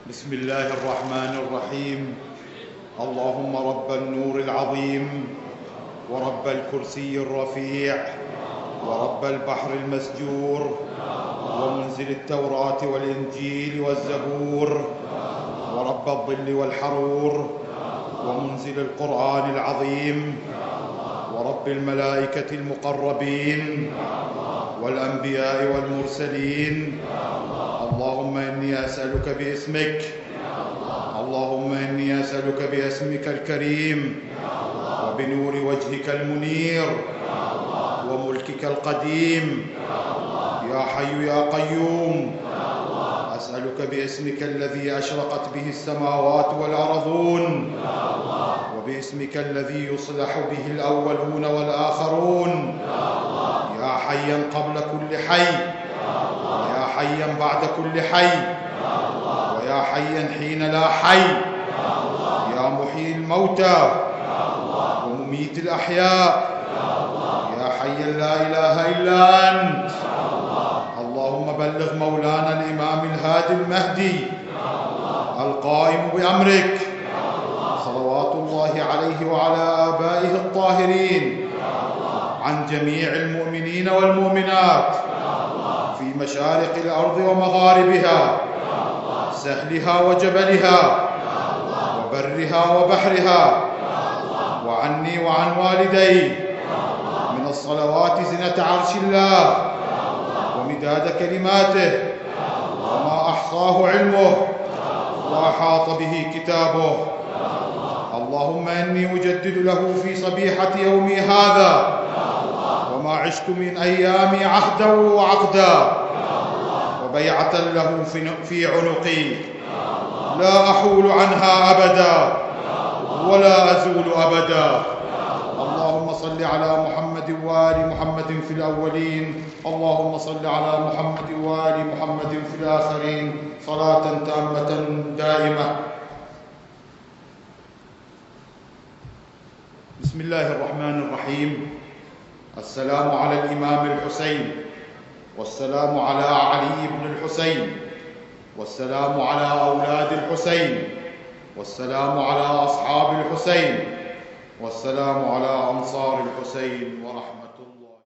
بسم الله الرحمن الرحيم. اللهم رب النور العظيم ورب الكرسي الرفيع ورب البحر المسجور ومنزل التوراة والإنجيل والزبور ورب الظل والحرور ومنزل القرآن العظيم ورب الملائكة المقربين والأنبياء والمرسلين. اللهم إني أسألك باسمك، اللهم إني أسألك باسمك الكريم وبنور وجهك المنير وملكك القديم يا حي يا قيوم. أسألك باسمك الذي أشرقت به السماوات والأرضون وباسمك الذي يصلح به الأولون والآخرون، يا حيا قبل كل حي، يا حيا بعد كل حي، ويا حيا حين لا حي، يا محيي الموتى ومميت الأحياء، يا حيا لا إله إلا أنت. اللهم بلغ مولانا الإمام الهادي المهدي القائم بأمرك صلوات الله عليه وعلى آبائه الطاهرين عن جميع المؤمنين والمؤمنات في مشارق الأرض ومغاربها، سهلها وجبلها وبرها وبحرها، وعني وعن والدي من الصلوات زنة عرش الله ومداد كلماته وما أحصاه علمه وأحاط به كتابه. اللهم إني أجدد له في صبيحة يومي هذا وما عشت من أيامي عهدا وعقدا وبيعة له في عنقي لا أحول عنها أبدا ولا أزول أبدا. اللهم صل على محمد وآل محمد في الأولين، اللهم صل على محمد وآل محمد في الآخرين، صلاة تامة دائمة. بسم الله الرحمن الرحيم. السلام على الإمام الحسين، والسلام على علي بن الحسين، والسلام على أولاد الحسين، والسلام على أصحاب الحسين، والسلام على أنصار الحسين ورحمة